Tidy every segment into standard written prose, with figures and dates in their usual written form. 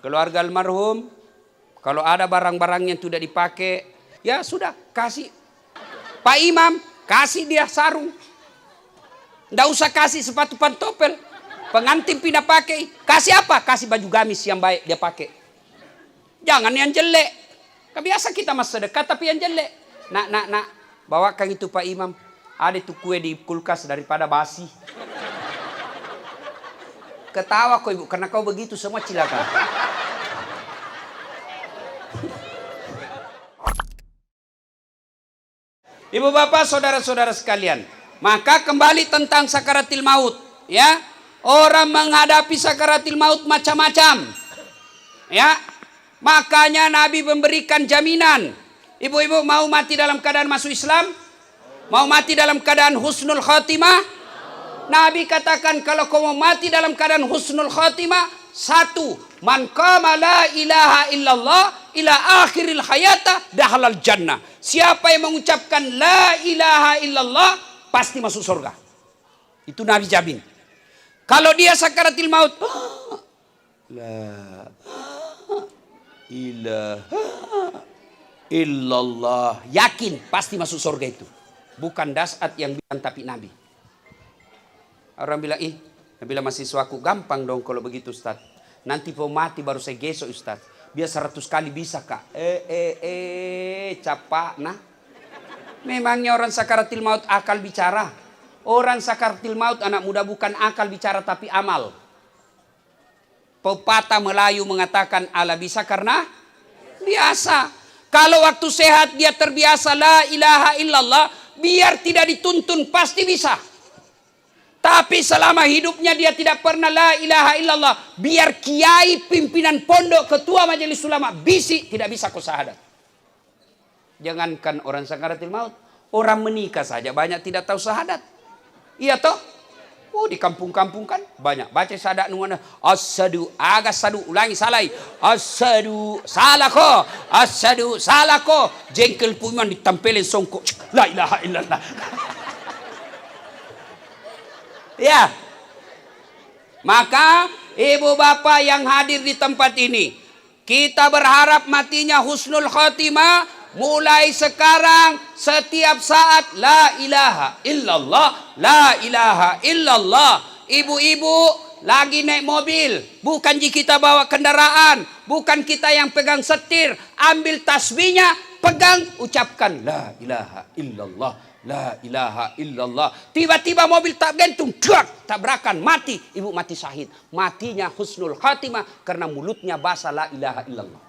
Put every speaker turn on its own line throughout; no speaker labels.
keluarga almarhum, kalau ada barang-barang yang tidak dipakai, ya sudah kasih. Pak Imam, kasih dia sarung. Nggak usah kasih sepatu pantopel. Pengantin pindah pakai. Kasih apa? Kasih baju gamis yang baik dia pakai. Jangan yang jelek. Kebiasa kita mas sedekah tapi yang jelek. Nak. Bawakan itu Pak Imam. Ada itu kue di kulkas daripada basi. Ketawa kau ibu karena kau begitu semua cilaka. Ibu bapak saudara-saudara sekalian, maka kembali tentang sakaratil maut, ya. Orang menghadapi sakaratil maut macam-macam, ya. Makanya Nabi memberikan jaminan. Ibu-ibu mau mati dalam keadaan masuk Islam? Mau mati dalam keadaan husnul khatimah? Nabi katakan kalau kau mau mati dalam keadaan husnul khatimah, satu, man qama la ilaha illallah ila akhiril hayata dakhalal jannah. Siapa yang mengucapkan la ilaha illallah pasti masuk surga. Itu Nabi jamin. Kalau dia sakaratil maut, la ilaha illallah, yakin pasti masuk surga itu. Bukan dasat yang bilang tapi Nabi. Orang bilang, Nabila mahasiswaku, gampang dong kalau begitu Ustaz. Nanti mau mati baru saya gesok Ustaz. Biar 100 kali bisa kak. Capak nah. Memangnya orang sakaratil maut akal bicara. Orang sakaratil maut anak muda bukan akal bicara tapi amal. Pepatah Melayu mengatakan ala bisa karena biasa. Kalau waktu sehat dia terbiasa la ilaha illallah, biar tidak dituntun pasti bisa. Tapi selama hidupnya dia tidak pernah la ilaha illallah, biar kiai pimpinan pondok ketua majelis ulama bisik tidak bisa kau syahadat. Jangankan orang sakaratil maut, orang menikah saja banyak tidak tahu syahadat. Iya toh? Oh di kampung-kampung kan banyak baca syahadat nunggu asyhadu agak sadu ulangi salai asyhadu salako asyhadu salako jengkel punya ditampelin songkok la ilaha illallah. Ya, maka ibu bapak yang hadir di tempat ini, kita berharap matinya husnul khotimah. Mulai sekarang setiap saat la ilaha illallah, la ilaha illallah. Ibu-ibu lagi naik mobil, bukan jika kita bawa kendaraan, bukan kita yang pegang setir, ambil tasbihnya, pegang, ucapkan la ilaha illallah. La ilaha illallah. Tiba-tiba mobil tak gantung, tabrakan, mati. Ibu mati syahid. Matinya husnul khatimah karena mulutnya basah la ilaha illallah.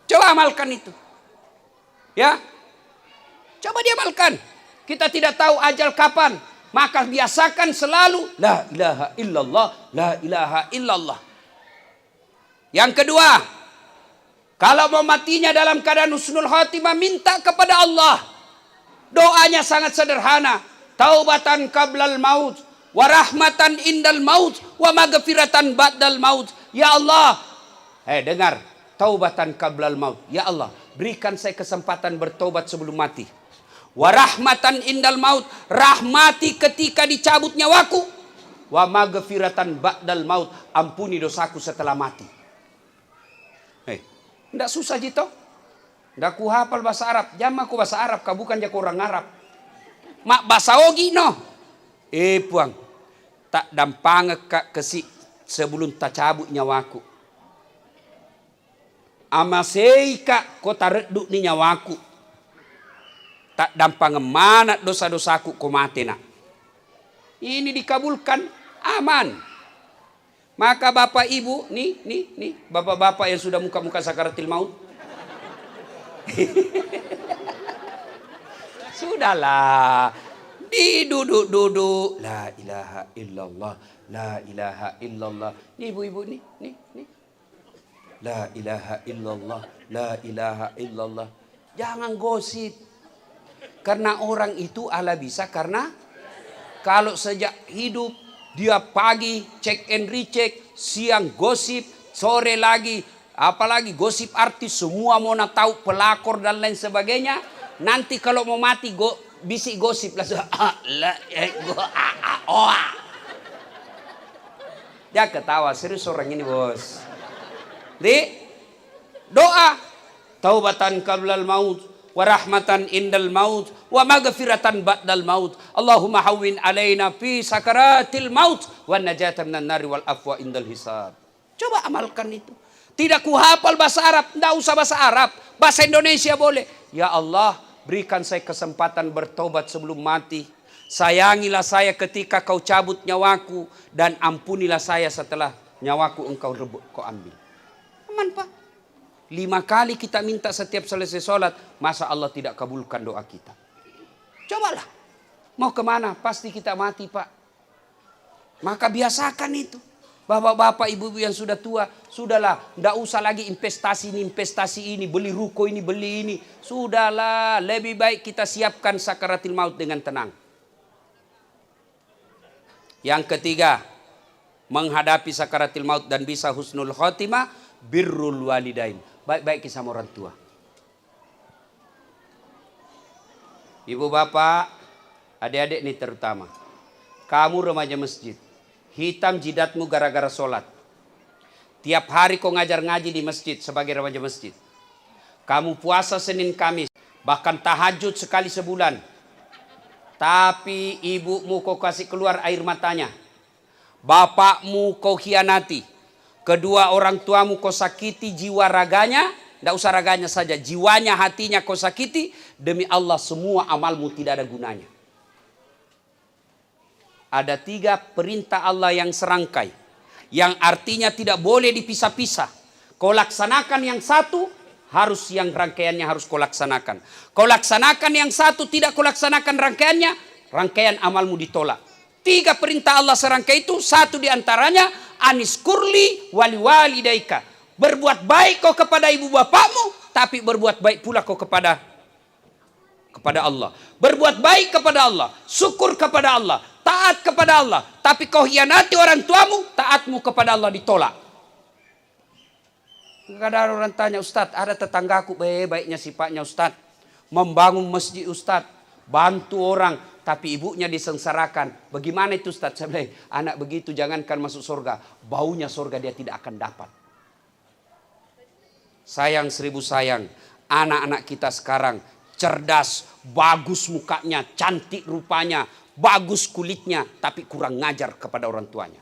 Coba amalkan itu. Ya. Coba diamalkan. Kita tidak tahu ajal kapan. Maka biasakan selalu la ilaha illallah, la ilaha illallah. Yang kedua, kalau mau matinya dalam keadaan husnul khatimah, minta kepada Allah. Doanya sangat sederhana. Taubatan qablal maut, wa rahmatan indal maut, wa maghfiratan ba'dal maut. Ya Allah, dengar. Taubatan qablal maut. Ya Allah, berikan saya kesempatan bertobat sebelum mati. Wa rahmatan indal maut, rahmati ketika dicabut nyawaku. Wa maghfiratan ba'dal maut, ampuni dosaku setelah mati. Tidak susah jito. Tidak ku hafal bahasa Arab. Jama ku bahasa Arab. Kau bukan jago orang Arab. Mak bahasa ogi no. Puang. Tak dampang kesi sebelum tak cabut nyawaku. Amasei kak kota reduk ni nyawaku. Tak dampang mana dosa-dosaku ko mati nak. Ini dikabulkan aman. Maka bapak ibu, nih, bapak-bapak yang sudah muka-muka sakaratil maut. Sudahlah, diduduk-duduk. La ilaha illallah, la ilaha illallah. Nih ibu-ibu, nih. La ilaha illallah, la ilaha illallah. Jangan gosip. Karena orang itu ala bisa karena kalau sejak hidup, dia pagi cek and recheck, siang gosip, sore lagi, apalagi gosip artis, semua mau tahu pelakor dan lain sebagainya. Nanti kalau mau mati bisik gosip langsung Dia ketawa, serius orang ini bos. Doa taubatan qablal maut wa rahmatan indal maut wa maghfiratan ba'dal maut. Allahumma hawwin alaina fi sakaratil maut wa najatan minan nari wal afwa indal hisab. Coba amalkan itu. Tidak kuhafal bahasa Arab, tidak usah bahasa Arab, bahasa Indonesia boleh. Ya Allah, berikan saya kesempatan bertobat sebelum mati. Sayangilah saya ketika kau cabut nyawaku, dan ampunilah saya setelah nyawaku engkau rebut, kau ambil. Aman Pak. 5 kali kita minta setiap selesai sholat, masa Allah tidak kabulkan doa kita? Cobalah. Mau kemana? Pasti kita mati Pak. Maka biasakan itu. Bapak-bapak, ibu-ibu yang sudah tua, sudahlah, tidak usah lagi investasi ini, beli ruko ini, beli ini. Sudahlah, lebih baik kita siapkan sakaratil maut dengan tenang. Yang ketiga, menghadapi sakaratil maut dan bisa husnul khotimah, birrul walidain. Baik-baik sama orang tua. Ibu bapak, adik-adik ini terutama. Kamu remaja masjid. Hitam jidatmu gara-gara sholat. Tiap hari kau ngajar ngaji di masjid sebagai remaja masjid. Kamu puasa Senin Kamis, bahkan tahajud sekali sebulan. Tapi ibumu kau kasih keluar air matanya. Bapakmu kau khianati. Kedua orang tuamu kau sakiti jiwa raganya. Tidak usah raganya saja, jiwanya, hatinya kau sakiti. Demi Allah semua amalmu tidak ada gunanya. Ada 3 perintah Allah yang serangkai, yang artinya tidak boleh dipisah-pisah. Kau laksanakan yang satu, harus yang rangkaiannya harus kau laksanakan. Kau laksanakan yang satu, tidak kau laksanakan rangkaiannya, rangkaian amalmu ditolak. 3 perintah Allah serangkai itu, satu diantaranya aniskurli wali walidaika. Berbuat baik kau kepada ibu bapakmu, tapi berbuat baik pula kau kepada Allah. Berbuat baik kepada Allah, syukur kepada Allah, taat kepada Allah. Tapi kau hianati orang tuamu, taatmu kepada Allah ditolak. Kadang orang tanya, Ustadz, ada tetanggaku baik-baiknya sifatnya Ustadz, membangun masjid Ustadz, bantu orang, tapi ibunya disengsarakan. Bagaimana itu Ustadz? Saya bilang, anak begitu jangankan masuk surga, baunya surga dia tidak akan dapat. Sayang 1000 sayang, anak-anak kita sekarang cerdas, bagus mukanya, cantik rupanya, bagus kulitnya, tapi kurang ngajar kepada orang tuanya.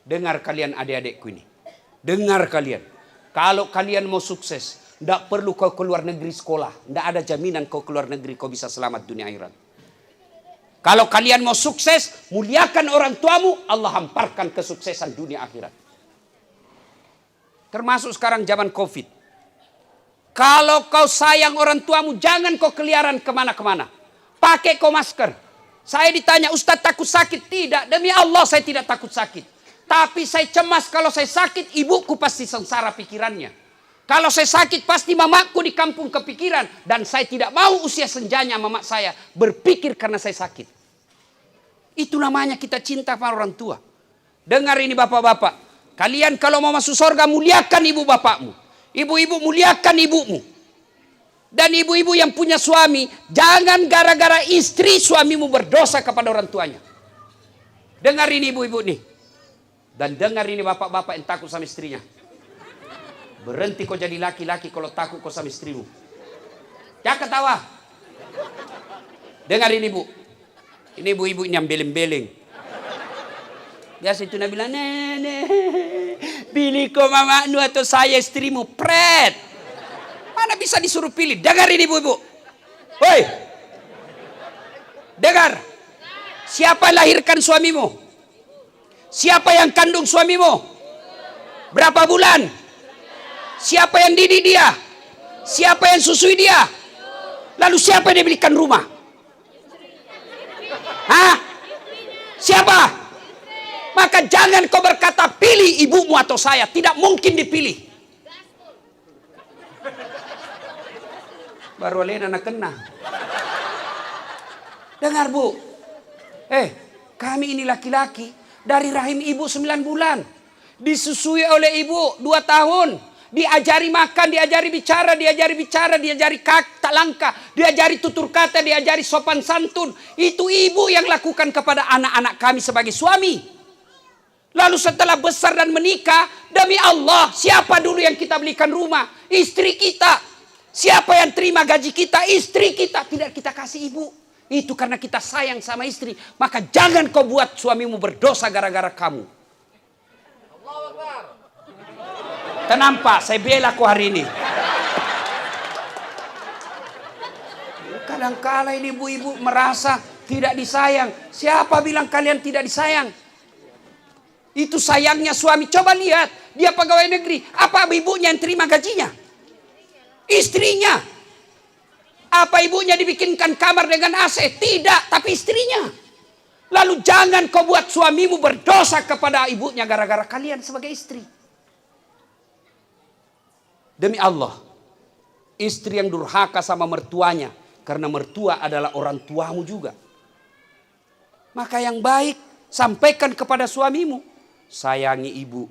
Dengar kalian adik-adikku ini. Dengar kalian. Kalau kalian mau sukses, tidak perlu kau keluar negeri sekolah. Tidak ada jaminan kau keluar negeri kau bisa selamat dunia akhirat. Kalau kalian mau sukses, muliakan orang tuamu, Allah hamparkan kesuksesan dunia akhirat. Termasuk sekarang zaman Covid. Kalau kau sayang orang tuamu, jangan kau keliaran kemana-kemana. Pakai kau masker. Saya ditanya, Ustadz takut sakit? Tidak, demi Allah saya tidak takut sakit. Tapi saya cemas kalau saya sakit, ibuku pasti sengsara pikirannya. Kalau saya sakit, pasti mamaku di kampung kepikiran. Dan saya tidak mau usia senjanya mamak saya berpikir karena saya sakit. Itu namanya kita cinta pada orang tua. Dengar ini bapak-bapak. Kalian kalau mau masuk surga, muliakan ibu bapakmu. Ibu-ibu muliakan ibumu. Dan ibu-ibu yang punya suami, jangan gara-gara istri suamimu berdosa kepada orang tuanya. Dengar ini ibu-ibu nih. Dan dengar ini bapak-bapak yang takut sama istrinya. Berhenti kau jadi laki-laki kalau takut kau sama istrimu. Jangan ketawa. Dengar ini bu. Ini ibu-ibu ini yang beleng-beleng. Biasa itu Nabi bilang, nenek, pilih kau mamakmu atau saya istrimu. Pret. Mana bisa disuruh pilih? Dengar ini ibu-ibu. Woi. Dengar. Siapa yang lahirkan suamimu? Siapa yang kandung suamimu? Berapa bulan? Siapa yang didik dia? Siapa yang susui dia? Lalu siapa yang dibelikan rumah? Hah? Siapa? Maka jangan kau berkata pilih ibumu atau saya. Tidak mungkin dipilih. Baru alena anak kena. Dengar bu. Kami ini laki-laki. Dari rahim ibu 9 bulan. Disusui oleh ibu 2 tahun. Diajari makan, diajari bicara, diajari tak langkah. Diajari tutur kata, diajari sopan santun. Itu ibu yang lakukan kepada anak-anak kami sebagai suami. Lalu setelah besar dan menikah, demi Allah, siapa dulu yang kita belikan rumah? Istri kita. Siapa yang terima gaji kita? Istri kita. Tidak kita kasih ibu. Itu karena kita sayang sama istri. Maka jangan kau buat suamimu berdosa gara-gara kamu. Tenang Pak, saya bela kau hari ini. Kadang-kala ini ibu-ibu merasa tidak disayang. Siapa bilang kalian tidak disayang? Itu sayangnya suami. Coba lihat, dia pegawai negeri. Apa ibunya yang terima gajinya? Istrinya. Apa ibunya dibikinkan kamar dengan AC? Tidak, tapi istrinya. Lalu jangan kau buat suamimu berdosa kepada ibunya gara-gara kalian sebagai istri. Demi Allah, istri yang durhaka sama mertuanya, karena mertua adalah orang tuamu juga. Maka yang baik, sampaikan kepada suamimu. Sayangi ibu,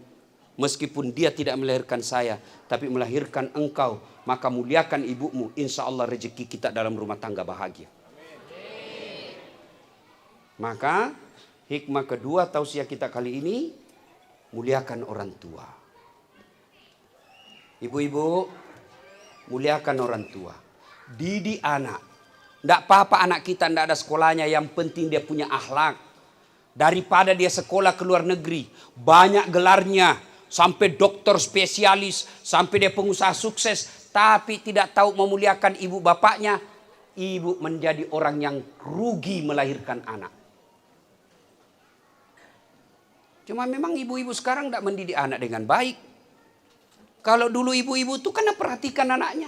meskipun dia tidak melahirkan saya, tapi melahirkan engkau, maka muliakan ibumu. Insya Allah rezeki kita dalam rumah tangga bahagia. Maka hikmah kedua tausiah kita kali ini, muliakan orang tua. Ibu-ibu, muliakan orang tua. Didik anak. Tidak apa-apa anak kita tidak ada sekolahnya, yang penting dia punya akhlak. Daripada dia sekolah ke luar negeri, banyak gelarnya, sampai dokter spesialis, sampai dia pengusaha sukses, tapi tidak tahu memuliakan ibu bapaknya, ibu menjadi orang yang rugi melahirkan anak. Cuma memang ibu-ibu sekarang tidak mendidik anak dengan baik. Kalau dulu ibu-ibu itu kan perhatikan anaknya,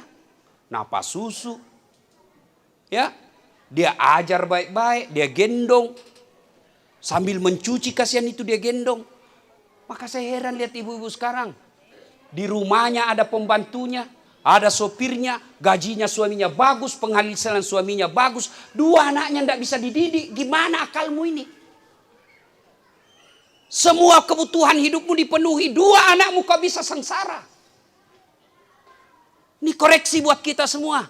napas susu, ya, dia ajar baik-baik, dia gendong. Sambil mencuci, kasihan itu dia gendong. Maka saya heran lihat ibu-ibu sekarang. Di rumahnya ada pembantunya, ada sopirnya, gajinya suaminya bagus, penghasilan suaminya bagus. Dua anaknya tidak bisa dididik. Gimana akalmu ini? Semua kebutuhan hidupmu dipenuhi. Dua anakmu kok bisa sengsara? Ini koreksi buat kita semua.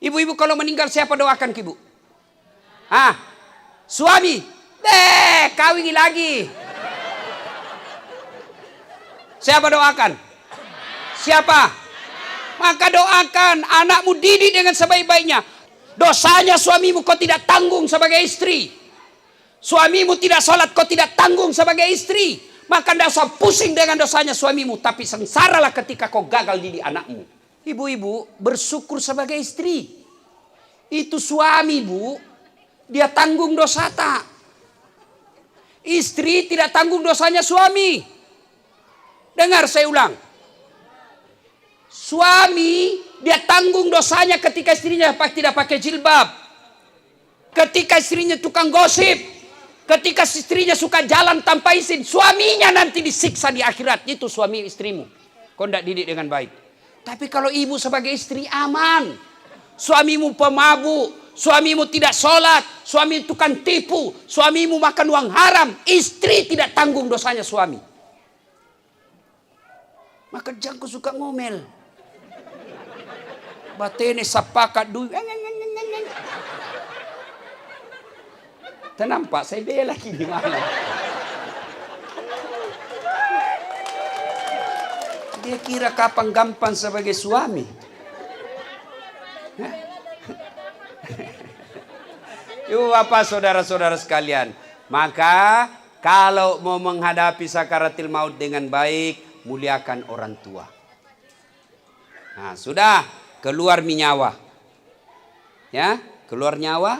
Ibu-ibu kalau meninggal siapa doakan ke ibu? Suami. Kawin lagi. Siapa doakan? Siapa? Maka doakan anakmu, didik dengan sebaik-baiknya. Dosanya suamimu kau tidak tanggung sebagai istri. Suamimu tidak sholat kau tidak tanggung sebagai istri. Maka tidak usah pusing dengan dosanya suamimu. Tapi sengsaralah ketika kau gagal didik anakmu. Ibu-ibu bersyukur sebagai istri. Itu suami bu, dia tanggung dosa tak. Istri tidak tanggung dosanya suami. Dengar saya ulang. Suami dia tanggung dosanya ketika istrinya tidak pakai jilbab. Ketika istrinya tukang gosip. Ketika istrinya suka jalan tanpa izin. Suaminya nanti disiksa di akhirat. Itu suami istrimu. Kau tidak didik dengan baik. Tapi kalau ibu sebagai istri aman. Suamimu pemabuk. Suamimu tidak sholat, suami tukang tipu, suamimu makan uang haram, istri tidak tanggung dosanya suami. Maka jangan kau suka ngomel. Batene sapakat duit. Tenang Pak, saya bela lagi di mana. Dia kira kapan gampang sebagai suami. Yuk apa saudara-saudara sekalian. Maka kalau mau menghadapi sakaratil maut dengan baik, muliakan orang tua. Nah sudah keluar minyawa. Ya keluar nyawa,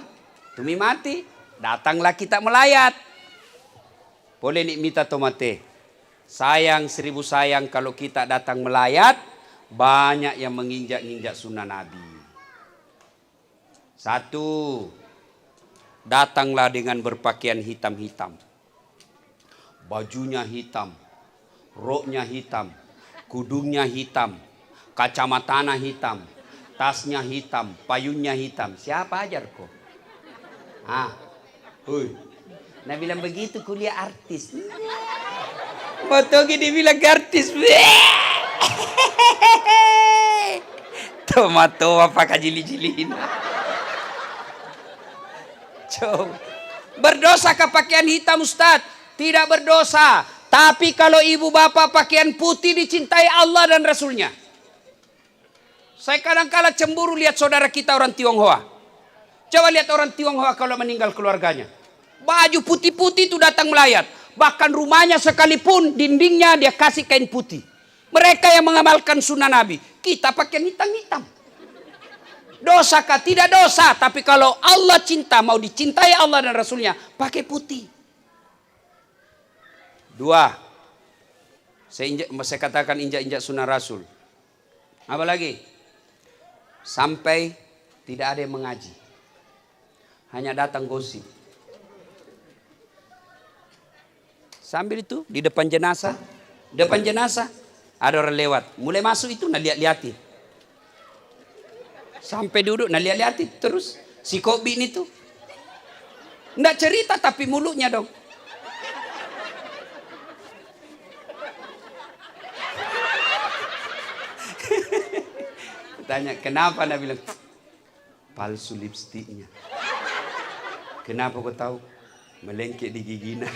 tumi mati. Datanglah kita melayat. Boleh nikmita tomate. Sayang 1000 sayang kalau kita datang melayat. Banyak yang menginjak-injak sunnah Nabi. 1. Datanglah dengan berpakaian hitam-hitam. Bajunya hitam. Roknya hitam. Kudungnya hitam. Kacamatanya hitam. Tasnya hitam. Payungnya hitam. Siapa ajar kok? Nah bilang begitu kuliah artis. Betul gini bilang artis. Tomato apa kajili-jiliin. Berdosa ke pakaian hitam Ustaz? Tidak berdosa. Tapi kalau ibu bapak pakaian putih dicintai Allah dan Rasulnya. Saya kadang-kala cemburu lihat saudara kita orang Tionghoa. Coba lihat orang Tionghoa kalau meninggal keluarganya. Baju putih-putih itu datang melayat. Bahkan rumahnya sekalipun dindingnya dia kasih kain putih. Mereka yang mengamalkan sunnah Nabi. Kita pakaian hitam-hitam. Dosakah? Tidak dosa. Tapi kalau Allah cinta, mau dicintai Allah dan Rasulnya, pakai putih. 2. Saya katakan injak-injak sunnah Rasul. Apa lagi? Sampai tidak ada yang mengaji. Hanya datang gosip. Sambil itu di depan jenazah. Depan jenazah ada orang lewat. Mulai masuk itu nak lihat-lihatin. Sampai duduk nak lihat-lihatin terus. Si Kobi ini tuh. Nggak cerita tapi mulutnya dong. Tanya kenapa, Anda bilang palsu lipstiknya. Kenapa kau tahu? Melengket di giginya.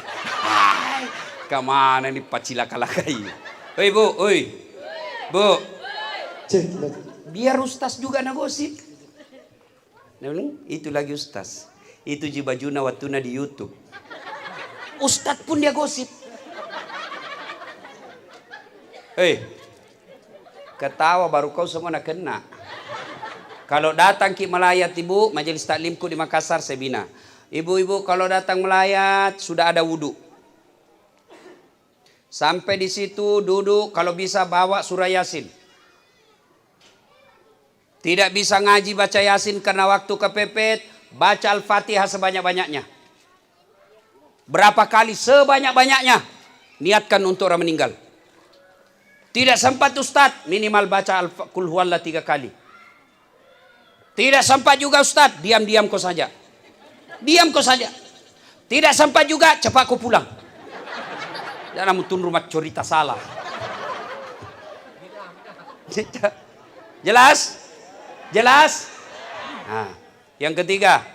Kemana nih pacilaka-lakai? Oi bu, oi bu. Biar ustaz juga na gosip. Itu lagi ustaz. Itu jibajuna watuna di YouTube. Ustaz pun dia gosip. Ketawa baru kau semua nak kena. Kalau datang ki melayat ibu, majelis taklimku di Makassar saya bina. Ibu-ibu kalau datang melayat sudah ada wudhu. Sampai di situ duduk, kalau bisa bawa surah Yasin. Tidak bisa ngaji baca Yasin karena waktu kepepet, baca Al-Fatihah sebanyak-banyaknya. Berapa kali? Sebanyak-banyaknya. Niatkan untuk orang meninggal. Tidak sempat Ustadz, minimal baca Al-Qul Huwallah 3 kali. Tidak sempat juga Ustadz, diam-diam kau saja. Diam kau saja. Tidak sempat juga, cepat kau pulang. Jangan mutun rumah cerita salah. Jelas? Jelas? Nah, yang ketiga,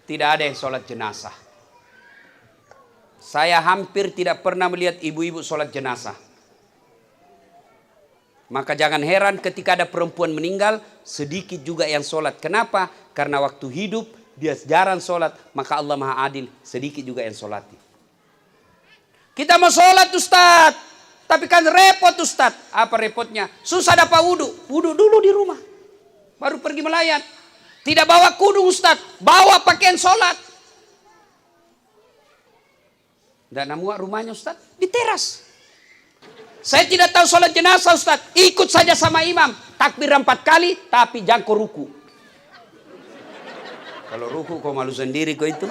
tidak ada yang sholat jenazah. Saya hampir tidak pernah melihat ibu-ibu sholat jenazah. Maka jangan heran ketika ada perempuan meninggal, sedikit juga yang sholat. Kenapa? Karena waktu hidup dia jarang sholat, maka Allah Maha Adil, sedikit juga yang sholati. Kita mau sholat Ustaz, tapi kan repot Ustaz. Apa repotnya? Susah dapat wudhu. Wudhu dulu di rumah, baru pergi melayat. Tidak bawa kudu Ustaz, bawa pakaian sholat. Dan namuak rumahnya Ustaz, di teras. Saya tidak tahu sholat jenazah Ustaz. Ikut saja sama imam. Takbir 4 kali, tapi jangan kau ruku. Kalau ruku kau malu sendiri kau itu.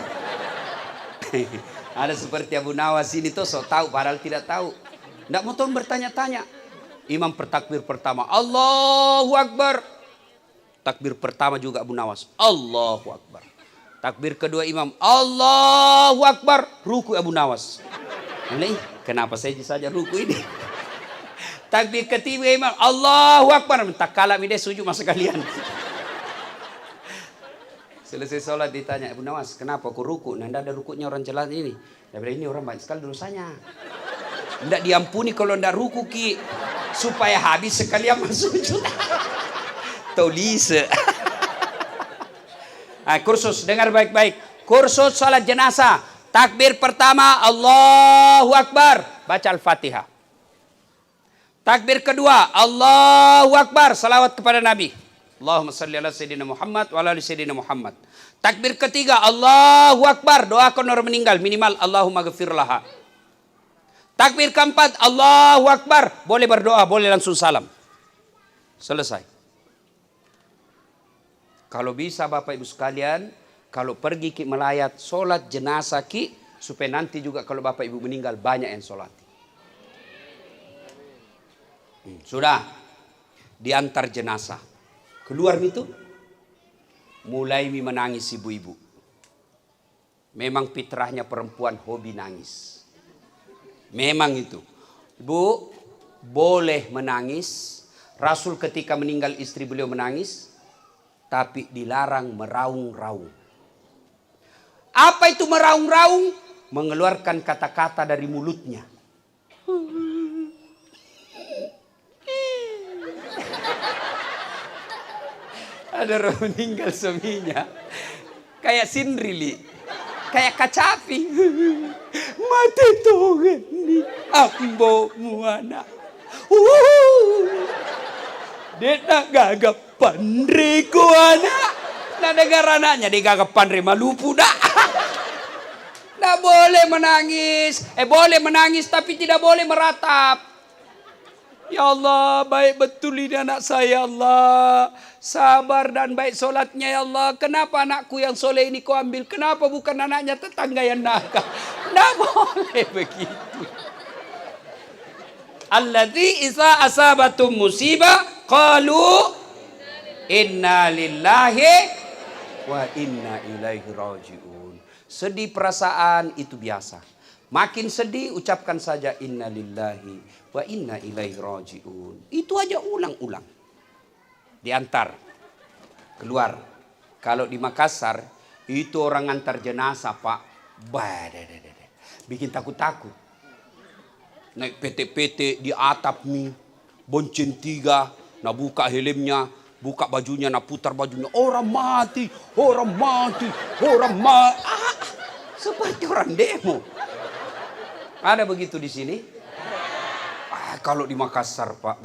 Ada seperti Abu Nawas ini tuh so tahu padahal tidak tahu. Tidak mau tahu bertanya-tanya. Imam bertakbir pertama, Allahu Akbar. Takbir pertama juga Abu Nawas, Allahu Akbar. Takbir kedua imam, Allahu Akbar. Ruku Abu Nawas. Kenapa saya saja ruku ini? Takbir ketiga imam, Allahu Akbar. Tak kalah dia sujud masa kalian. Selesai sholat ditanya, Abu Nawas, kenapa aku ruku? Nah, ada rukunya orang jelas ini. Dia bilang, ini orang banyak sekali dosanya. Tidak diampuni kalau tidak ruku ki. Supaya habis sekalian masuk sujud. Tolise. Kursus, dengar baik-baik. Kursus sholat jenazah. Takbir pertama, Allahu Akbar. Baca Al-Fatihah. Takbir kedua, Allahu Akbar, salawat kepada Nabi. Allahumma salli ala Sayyidina Muhammad wa ala ali Sayyidina Muhammad. Takbir ketiga, Allahu Akbar, doakan orang meninggal, minimal Allahumma ghafir laha. Takbir keempat, Allahu Akbar, boleh berdoa, boleh langsung salam. Selesai. Kalau bisa Bapak Ibu sekalian, kalau pergi ki melayat, sholat jenazah ki, supaya nanti juga kalau Bapak Ibu meninggal banyak yang sholat. Sudah diantar jenazah keluar itu, mulai menangis ibu-ibu. Memang fitrahnya perempuan hobi nangis. Memang itu. Bu, boleh menangis. Rasul ketika meninggal istri beliau menangis, tapi dilarang meraung-raung. Apa itu meraung-raung? mengeluarkan kata-kata dari mulutnya. Ada orang meninggal suaminya. Kayak Sindrili. Kayak kacapi. Mati tongan ni ambo muana. Dia nak gagapan riku anak. Nah negara anaknya dia gagapan ri malupu dah. Tidak boleh menangis. Boleh menangis tapi tidak boleh meratap. Ya Allah, baik betul ini anak saya, Allah. Sabar dan baik solatnya, ya Allah. Kenapa anakku yang soleh ini kau ambil? Kenapa bukan anaknya tetangga yang nakal? Tidak boleh begitu. Alladzi iza asabatum musibah qalu inna lillahi wa inna ilaihi raji'un. Sedih perasaan itu biasa. Makin sedih ucapkan saja inna lillahi wa inna ilaihi raji'un. Itu aja ulang-ulang. Diantar keluar. Kalau di Makassar itu orang antar jenazah, Pak. Bikin takut-takut. Naik PT-PT di atap nih. Bonceng 3. Nak buka helmnya. Buka bajunya. Nak putar bajunya. Orang mati. Orang mati. Orang mati. Seperti orang demo. Ada begitu di sini? Kalau di Makassar, Pak.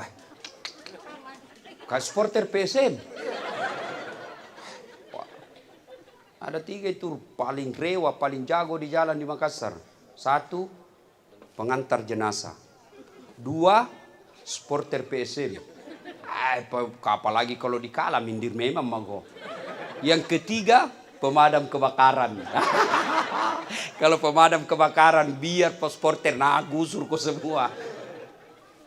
Kayak supporter PSM. Ada 3 itu paling rewa, paling jago di jalan di Makassar. 1, pengantar jenazah. 2, supporter PSM. Apalagi kalau dikalah mindir memang mago. Yang ketiga, pemadam kebakaran. Kalau pemadam kebakaran biar supporter gusur ke semua.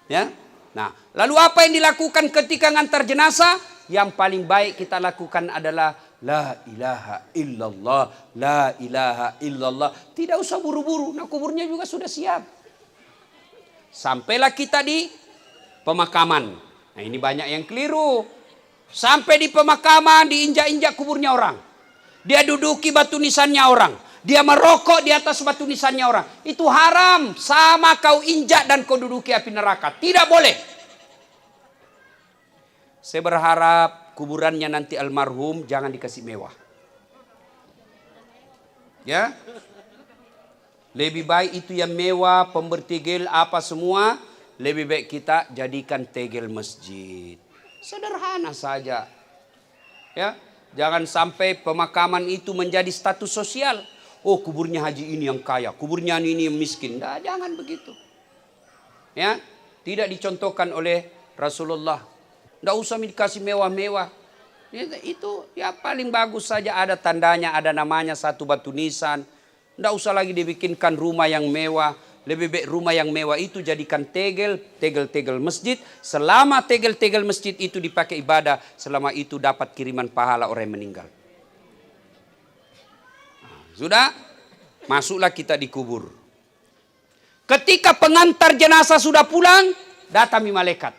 Ya. Nah, lalu apa yang dilakukan ketika ngantar jenazah? Yang paling baik kita lakukan adalah la ilaha illallah, la ilaha illallah. Tidak usah buru-buru, nah kuburnya juga sudah siap. Sampailah kita di pemakaman. Nah, ini banyak yang keliru. Sampai di pemakaman diinjak-injak kuburnya orang. Dia duduki batu nisannya orang. Dia merokok di atas batu nisannya orang. Itu haram. Sama kau injak dan kau duduki api neraka. Tidak boleh. Saya berharap kuburannya nanti almarhum jangan dikasih mewah. Ya. Lebih baik itu yang mewah, pemberi tegel apa semua. Lebih baik kita jadikan tegel masjid. Sederhana saja. Ya. Jangan sampai pemakaman itu menjadi status sosial. Oh, kuburnya haji ini yang kaya, kuburnya ini yang miskin. Nah, jangan begitu. Ya, tidak dicontohkan oleh Rasulullah. Tidak usah dikasih mewah-mewah. Itu ya paling bagus saja ada tandanya, ada namanya, 1 batu nisan. Tidak usah lagi dibikinkan rumah yang mewah. Lebih baik rumah yang mewah itu jadikan tegel masjid. Selama tegel masjid itu dipakai ibadah, selama itu dapat kiriman pahala orang yang meninggal. Sudah, masuklah kita di kubur. Ketika pengantar jenazah sudah pulang, datangi malaikat.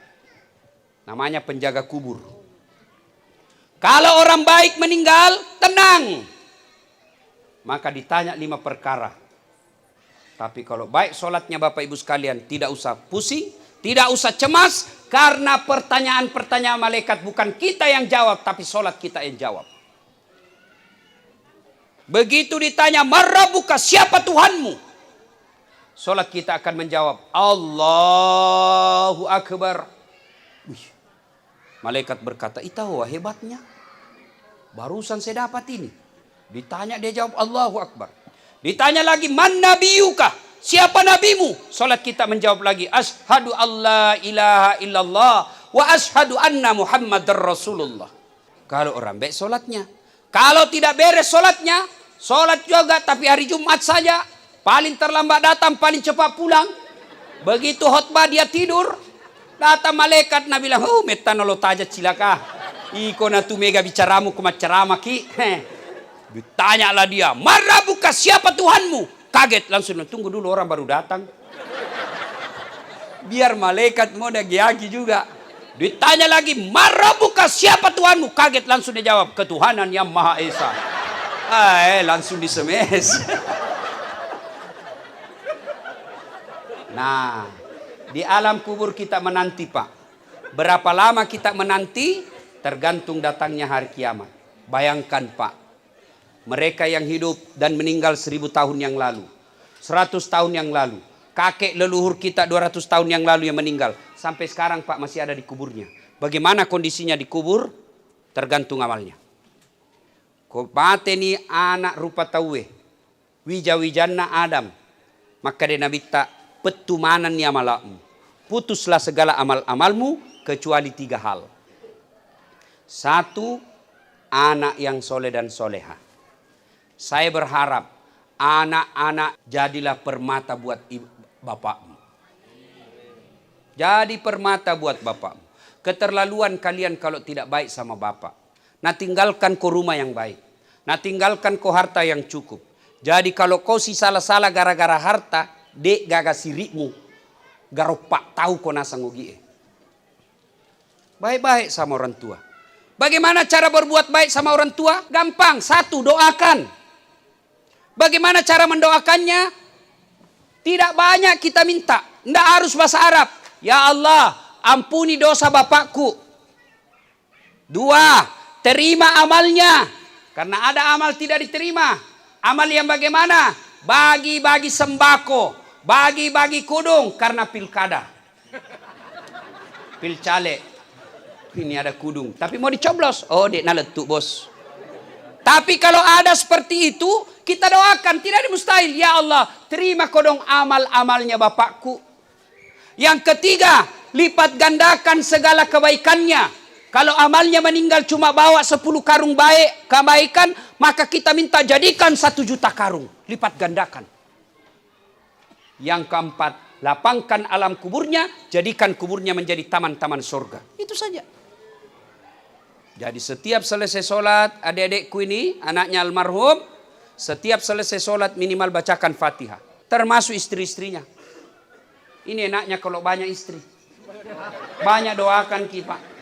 Namanya penjaga kubur. Kalau orang baik meninggal, tenang. Maka ditanya 5 perkara. Tapi kalau baik sholatnya Bapak Ibu sekalian, tidak usah pusing, tidak usah cemas. Karena pertanyaan-pertanyaan malaikat bukan kita yang jawab, tapi sholat kita yang jawab. Begitu ditanya, "Marrabuka, siapa Tuhanmu?" Salat kita akan menjawab, "Allahu Akbar." Malaikat berkata, "Itahu hebatnya. Barusan saya dapat ini." Ditanya dia jawab, "Allahu Akbar." Ditanya lagi, "Man nabiyuka?" Siapa nabimu? Salat kita menjawab lagi, "Asyhadu alla ilaha illallah wa asyhadu anna Muhammadar Rasulullah." Kalau orang baik salatnya. Kalau tidak beres solatnya, solat juga tapi hari Jumat saja. Paling terlambat datang, paling cepat pulang. Begitu khutbah dia tidur. Datang malaikat Nabi bilang, "Oh, metanolo taja cilaka. Iko na tu mega bicaramu kumacarama ki." Ditanyalah dia, "Marrabuka, siapa Tuhanmu?" Kaget langsung, "Tunggu dulu, orang baru datang." Biar malaikat mau nagi juga. Ditanya lagi, "Marrabuka, siapa Tuhanmu?" Kaget langsung dia jawab, "Ketuhanan yang Maha Esa." Langsung disemes. Nah, di alam kubur kita menanti, Pak. Berapa lama kita menanti tergantung datangnya hari kiamat. Bayangkan, Pak, mereka yang hidup dan meninggal 1000 tahun yang lalu, 100 tahun yang lalu, kakek leluhur kita 200 tahun yang lalu yang meninggal, sampai sekarang, Pak, masih ada di kuburnya. Bagaimana kondisinya di kubur? Tergantung amalnya. Kau pateni anak rupa tawe, wija-wijanna Adam, maka dia nabi tak petumanan ni amalmu. Putuslah segala amal-amalmu kecuali 3 hal. 1, anak yang soleh dan soleha. Saya berharap anak-anak jadilah permata buat bapakmu. Jadi permata buat bapakmu. Keterlaluan kalian kalau tidak baik sama bapak. Nah, tinggalkan kau rumah yang baik. Nah, tinggalkan kau harta yang cukup. Jadi kalau kau si salah-salah gara-gara harta, dek gagas sirikmu. Garopak tahu kau nasa ngogie. Baik-baik sama orang tua. Bagaimana cara berbuat baik sama orang tua? Gampang. 1, doakan. Bagaimana cara mendoakannya? Tidak banyak kita minta. Tidak harus bahasa Arab. Ya Allah, ampuni dosa bapakku. 2, terima amalnya. Karena ada amal tidak diterima. Amal yang bagaimana? Bagi-bagi sembako. Bagi-bagi kudung karena pilkada. Pilcale. Ini ada kudung. Tapi mau dicoblos. Oh, dek naletuk, bos. Tapi kalau ada seperti itu, kita doakan. Tidak ada mustahil. Ya Allah, terima kodong amal-amalnya bapakku. Yang ketiga, lipat gandakan segala kebaikannya. Kalau amalnya meninggal cuma bawa 10 karung baik kebaikan, maka kita minta jadikan 1 juta karung. Lipat gandakan. Yang keempat, lapangkan alam kuburnya, jadikan kuburnya menjadi taman-taman surga. Itu saja. Jadi setiap selesai sholat, adik-adikku ini, anaknya almarhum, setiap selesai sholat minimal bacakan Fatihah. Termasuk istri-istrinya. Ini enaknya kalau banyak istri. Banyak doakan kita.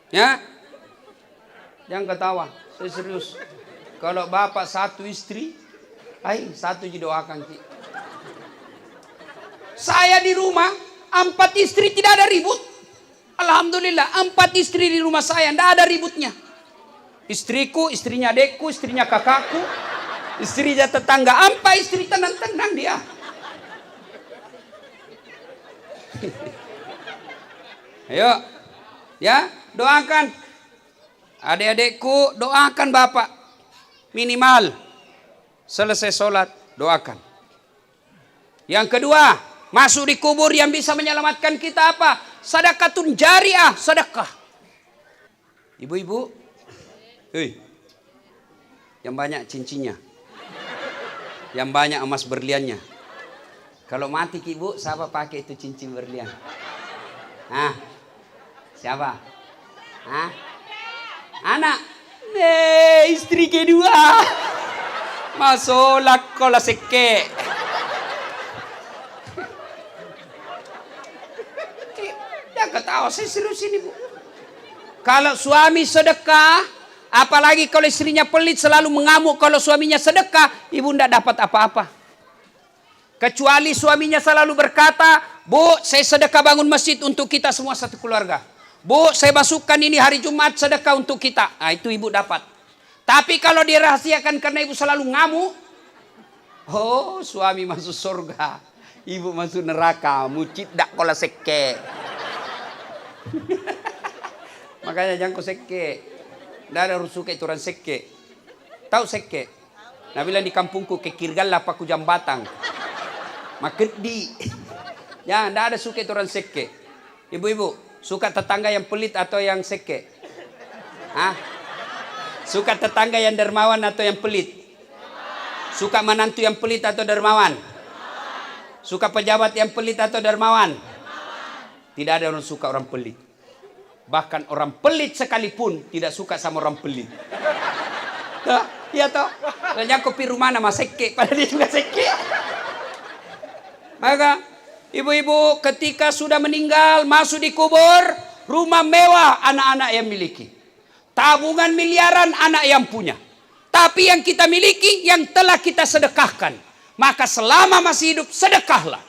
Ya, jangan ketawa, saya serius. Kalau bapak 1 istri, 1 didoakan ki. Saya di rumah 4 istri tidak ada ribut. Alhamdulillah 4 istri di rumah saya tidak ada ributnya. Istriku, istrinya adekku, istrinya kakakku, istrinya tetangga, 4 istri tenang-tenang dia. Ayo, ya. Doakan adik-adikku, doakan bapak. Minimal selesai sholat, doakan. Yang kedua, masuk di kubur yang bisa menyelamatkan kita apa? Sedekatun jariah, sedekah. Ibu-ibu, yang banyak cincinnya, yang banyak emas berliannya. Kalau mati ibu, siapa pakai itu cincin berlian? Siapa? Anak. Istri kedua. Masolak kola seke. Dia ketawa, saya serius ini bu. Kalau suami sedekah, apalagi kalau istrinya pelit selalu mengamuk kalau suaminya sedekah, ibu tidak dapat apa-apa. Kecuali suaminya selalu berkata, Bu, saya sedekah bangun masjid untuk kita semua satu keluarga. Bu, saya masukkan ini hari Jumat sedekah untuk kita. Nah, itu ibu dapat. Tapi kalau dirahasiakan karena ibu selalu ngamuk, oh, suami masuk surga, ibu masuk neraka, mucit dak kola seke. Makanya jangan kau seke. Tidak ada rusuka itu orang seke. Tahu seke? Nah, bilang di kampungku kekirgal lah paku jambatang. Makedi. Ya, tidak ada suka itu orang seke. Ibu-ibu, suka tetangga yang pelit atau yang seke? Suka tetangga yang dermawan atau yang pelit? Suka menantu yang pelit atau dermawan? Suka pejabat yang pelit atau dermawan? Tidak ada orang suka orang pelit. Bahkan orang pelit sekalipun tidak suka sama orang pelit. Iya toh? Soalnya kopi rumah nama seke, padahal dia juga seke. Maka ibu-ibu ketika sudah meninggal masuk di kubur, rumah mewah anak-anak yang miliki, tabungan miliaran anak yang punya. Tapi yang kita miliki yang telah kita sedekahkan. maka selama masih hidup sedekahlah.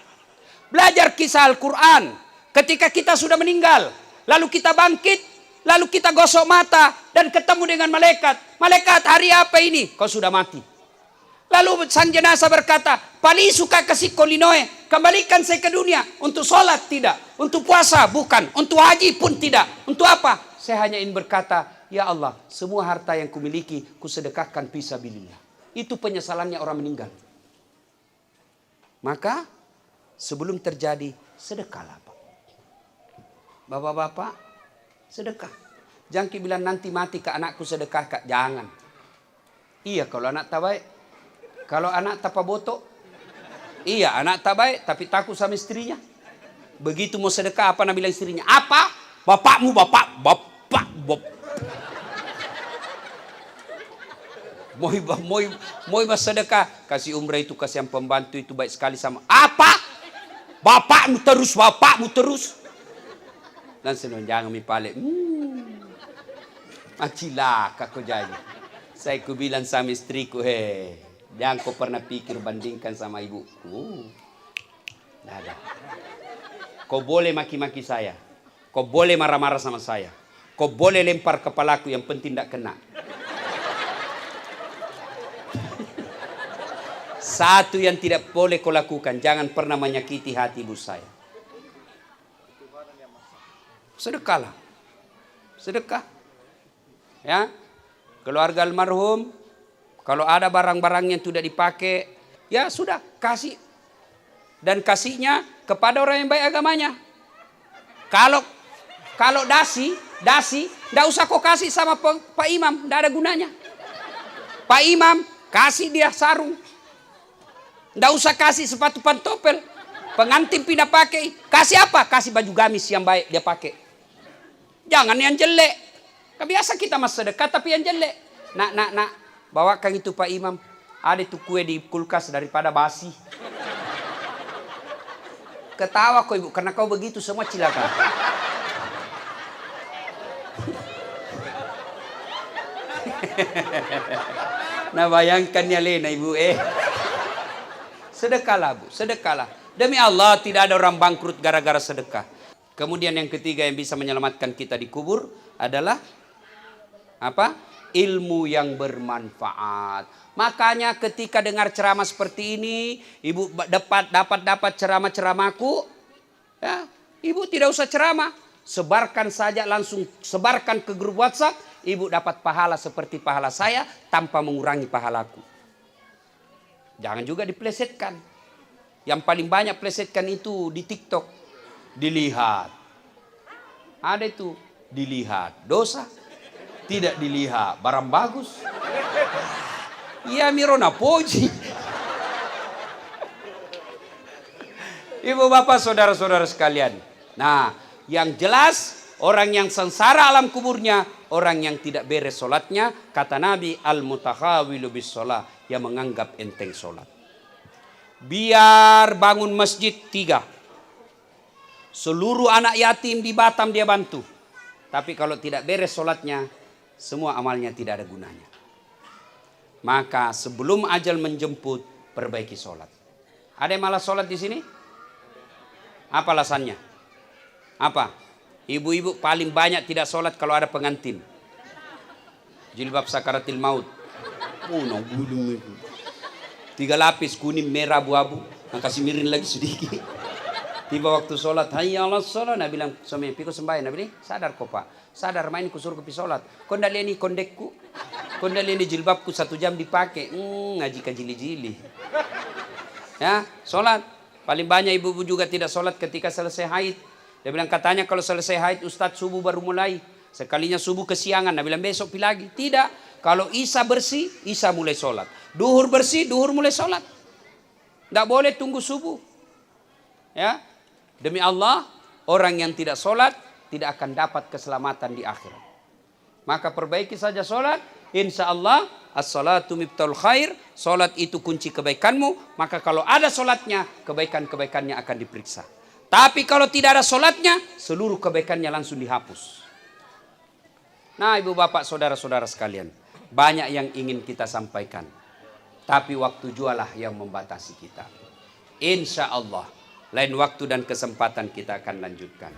Belajar kisah Al-Quran. Ketika kita sudah meninggal, lalu kita bangkit, lalu kita gosok mata dan ketemu dengan malaikat. Malaikat, hari apa ini? Kau sudah mati. Lalu sang jenazah berkata, "Pali suka kasih kolinoe, kembalikan saya ke dunia. Untuk sholat tidak, untuk puasa bukan, untuk haji pun tidak. Untuk apa? Saya hanya ingin berkata, ya Allah, semua harta yang kumiliki kusedekahkan fisabilillah." Itu penyesalannya orang meninggal. Maka sebelum terjadi, sedekahlah. Bapak-bapak, sedekah. Jangan bilang nanti mati ke anakku sedekah, Kak. Jangan. Iya kalau anak tak baik. Kalau anak tak botok. Iya anak tak baik tapi takut sama istrinya. Begitu mau sedekah apa nak bilang istrinya? Apa? Bapakmu bapak. Mau sedekah. Kasih umrah itu, kasih yang pembantu itu baik sekali sama. Apa? Bapakmu terus. Dan senang jangan mipale. Macilaka kau jadi. Saya ku bilang sama istriku, jangan kau pernah pikir bandingkan sama ibuku. Tidak ada. Kau boleh maki-maki saya. Kau boleh marah-marah sama saya. Kau boleh lempar kepalaku, yang penting tidak kena. Satu yang tidak boleh kau lakukan, jangan pernah menyakiti hati ibu saya. Sedekahlah. Sedekah. Ya. Keluarga almarhum, kalau ada barang-barang yang tidak dipakai, ya sudah, kasih. Dan kasihnya kepada orang yang baik agamanya. Kalau dasi, enggak usah kau kasih sama Pak Imam, enggak ada gunanya. Pak Imam, kasih dia sarung. Enggak usah kasih sepatu pantopel. Pengantin pindah pakai. Kasih apa? Kasih baju gamis yang baik dia pakai. Jangan yang jelek. Biasa kita mas sedekah tapi yang jelek. Nak. Bawakan itu Pak Imam. Ada itu kue di kulkas daripada basi. Ketawa kau ibu. Karena kau begitu semua cilaka. Nah bayangkan ya Lena ibu Sedekahlah bu. Sedekahlah. Demi Allah tidak ada orang bangkrut gara-gara sedekah. Kemudian yang ketiga yang bisa menyelamatkan kita di kubur adalah apa? Ilmu yang bermanfaat. Makanya ketika dengar ceramah seperti ini, ibu dapat ceramah-ceramahku, ya, ibu tidak usah ceramah, sebarkan saja, langsung sebarkan ke grup WhatsApp, ibu dapat pahala seperti pahala saya tanpa mengurangi pahalaku. Jangan juga diplesetkan. Yang paling banyak plesetkan itu di TikTok. Dilihat. Ada itu. Dilihat. Dosa. Tidak dilihat. Barang bagus. Iya mirona poji. Ibu bapak saudara-saudara sekalian. Nah yang jelas orang yang sengsara alam kuburnya. Orang yang tidak beres solatnya. Kata Nabi al-mutakhawilu bis sholah. Yang menganggap enteng solat. Biar bangun masjid 3. Seluruh anak yatim di Batam dia bantu. Tapi kalau tidak beres sholatnya, semua amalnya tidak ada gunanya. Maka sebelum ajal menjemput, perbaiki sholat. Ada yang malas sholat di sini? Apa alasannya? Apa? Ibu-ibu paling banyak tidak sholat kalau ada pengantin. Jilbab sakaratil maut. Oh, no, 3 lapis kuning, merah, abu-abu. Kasih miring lagi sedikit. Tiba waktu sholat, hayya ala sholat. Nabi bilang, suami pikir sembahyang. Nabi bilang, sadar kok pak. Sadar main kusuruh ke sholat. Kau ndak lihat ini kondekku. Kau ndak lihat ini jilbabku 1 jam dipakai. Ngaji kajili-jili. Ya, sholat. Paling banyak ibu-ibu juga tidak sholat ketika selesai haid. Dia bilang katanya kalau selesai haid Ustadz subuh baru mulai. Sekalinya subuh kesiangan. Nabi bilang besok pi lagi. Tidak. Kalau Isya bersih, Isya mulai sholat. Duhur bersih, duhur mulai sholat. Tidak boleh tunggu subuh. Ya, demi Allah, orang yang tidak sholat tidak akan dapat keselamatan di akhirat. Maka perbaiki saja sholat. Insya Allah, as-salatu miftaul khair. Sholat itu kunci kebaikanmu. Maka kalau ada sholatnya, kebaikan-kebaikannya akan diperiksa. Tapi kalau tidak ada sholatnya, seluruh kebaikannya langsung dihapus. Nah ibu bapak saudara-saudara sekalian. Banyak yang ingin kita sampaikan. Tapi waktu jualah yang membatasi kita. Insya Allah lain waktu dan kesempatan kita akan lanjutkan.